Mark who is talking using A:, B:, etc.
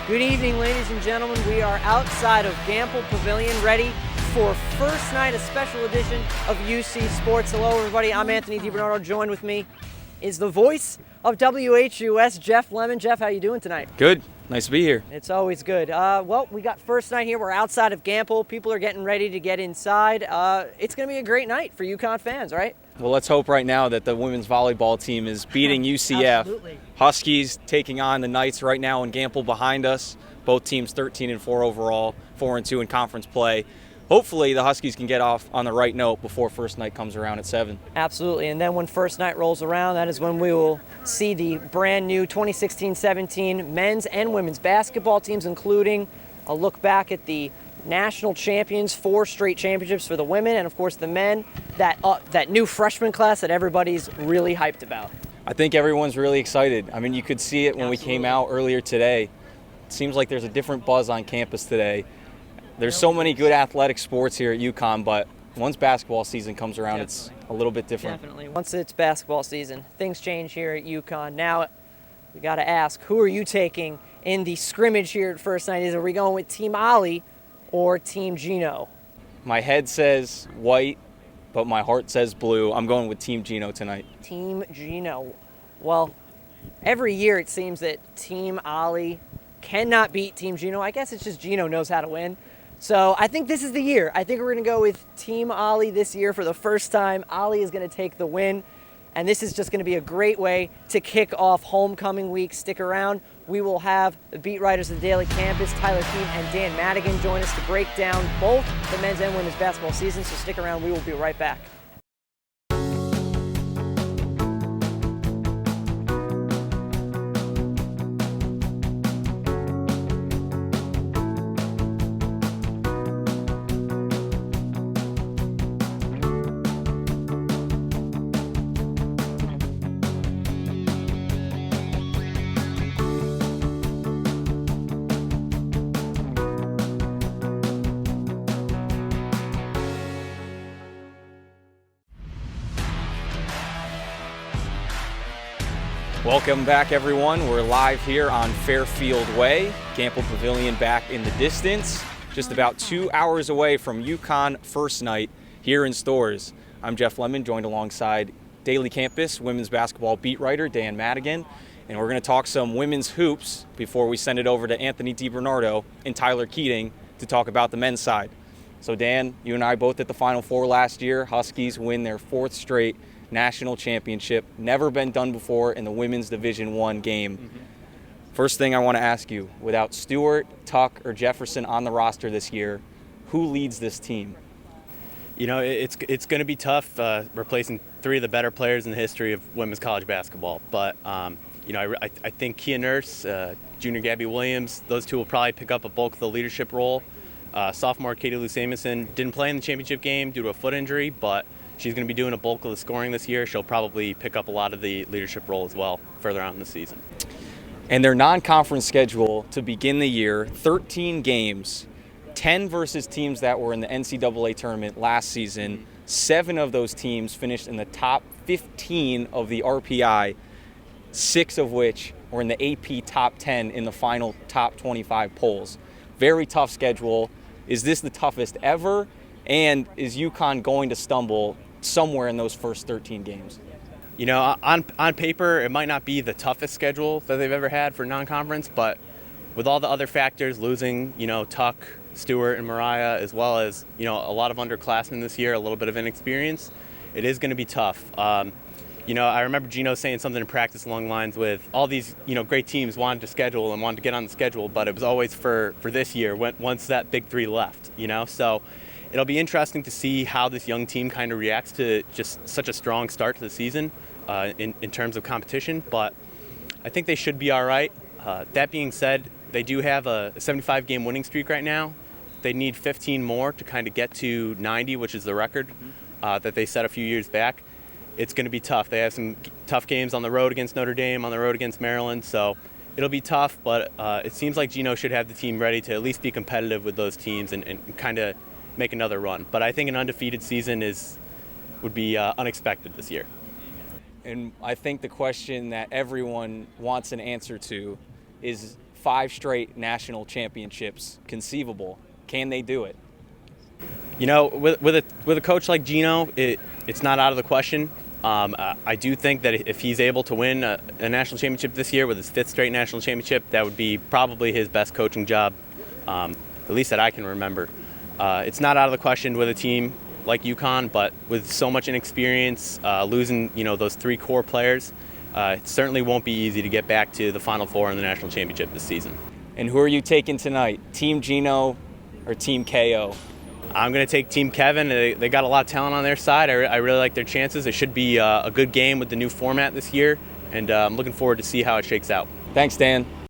A: Good evening, ladies and gentlemen. We are outside of Gamble Pavilion, ready for First Night, a special edition of UC Sports. Hello, everybody. I'm Anthony DiBernardo. Joined with me is the voice of WHUS, Jeff Lemmon. Jeff, how you doing tonight?
B: Good. Nice to be here.
A: It's always good. Well, we got First Night here. We're outside of Gamble. People are getting ready to get inside. It's going to be a great night for UConn fans, right?
B: Well, let's hope right now that the women's volleyball team is beating UCF.
A: Absolutely.
B: Huskies taking on the Knights right now in Gamble behind us. Both teams 13-4 overall, 4-2 in conference play. Hopefully the Huskies can get off on the right note before First Night comes around at 7.
A: Absolutely, and then when First Night rolls around, that is when we will see the brand new 2016-17 men's and women's basketball teams, including a look back at the national champions, 4 straight championships for the women, and of course the men, that new freshman class that everybody's really hyped about.
B: I think everyone's really excited. I mean, you could see it when we came out earlier today. It seems like there's a different buzz on campus today. There's so many good athletic sports here at UConn, but once basketball season comes around, it's a little bit different.
A: Definitely. Once it's basketball season, things change here at UConn. Now, we got to ask, who are you taking in the scrimmage here at First Night? Are we going with Team Ollie or Team Gino?
B: My head says white, but my heart says blue. I'm going with Team Gino tonight.
A: Team Gino. Well, every year it seems that Team Ollie cannot beat Team Gino. I guess it's just Gino knows how to win. So I think this is the year. I think we're going to go with Team Ollie this year for the first time. Ollie is going to take the win, and this is just going to be a great way to kick off homecoming week. Stick around. We will have the beat writers of the Daily Campus, Tyler Keating and Dan Madigan, join us to break down both the men's and women's basketball season. So stick around. We will be right back.
B: Welcome back, everyone. We're live here on Fairfield Way, Gamble Pavilion back in the distance, just about 2 hours away from UConn First Night here in stores. I'm Jeff Lemmon, joined alongside Daily Campus women's basketball beat writer Dan Madigan, and we're going to talk some women's hoops before we send it over to Anthony DiBernardo and Tyler Keating to talk about the men's side. So Dan, you and I both at the Final Four last year. Huskies win their 4th straight national championship, never been done before in the women's Division I game. First thing I want to ask you, without Stewart, Tuck, or Jefferson on the roster this year, who leads this team?
C: You know, it's going to be tough replacing 3 of the better players in the history of women's college basketball. But, you know, I think Kia Nurse, junior Gabby Williams, those 2 will probably pick up a bulk of the leadership role. Sophomore Katie Lou Samuelson didn't play in the championship game due to a foot injury, but she's going to be doing a bulk of the scoring this year. She'll probably pick up a lot of the leadership role as well further on in the season.
B: And their non-conference schedule to begin the year, 13 games, 10 versus teams that were in the NCAA tournament last season. 7 of those teams finished in the top 15 of the RPI, 6 of which were in the AP top 10 in the final top 25 polls. Very tough schedule. Is this the toughest ever? And is UConn going to stumble somewhere in those first 13 games?
C: You know, on paper, it might not be the toughest schedule that they've ever had for non-conference, but with all the other factors, losing, you know, Tuck, Stewart, and Mariah, as well as, you know, a lot of underclassmen this year, a little bit of inexperience, it is going to be tough. You know, I remember Gino saying something in practice along the lines with all these, you know, great teams wanted to schedule and wanted to get on the schedule, but it was always for this year once that big 3 left, you know, so it'll be interesting to see how this young team kind of reacts to just such a strong start to the season in terms of competition. But I think they should be all right. That being said, they do have a 75-game winning streak right now. They need 15 more to kind of get to 90, which is the record that they set a few years back. It's going to be tough. They have some tough games on the road against Notre Dame, on the road against Maryland. So it'll be tough, but it seems like Gino should have the team ready to at least be competitive with those teams and kind of make another run. But I think an undefeated season would be unexpected this year.
B: And I think the question that everyone wants an answer to is 5 straight national championships conceivable. Can they do it?
C: You know, with a coach like Gino, it's not out of the question. I do think that if he's able to win a national championship this year with his 5th straight national championship, that would be probably his best coaching job, at least that I can remember. It's not out of the question with a team like UConn, but with so much inexperience, losing those 3 core players, it certainly won't be easy to get back to the Final Four in the national championship this season.
B: And who are you taking tonight? Team Gino or Team KO?
C: I'm going to take Team Kevin. They got a lot of talent on their side. I really like their chances. It should be a good game with the new format this year, and I'm looking forward to see how it shakes out.
B: Thanks, Dan.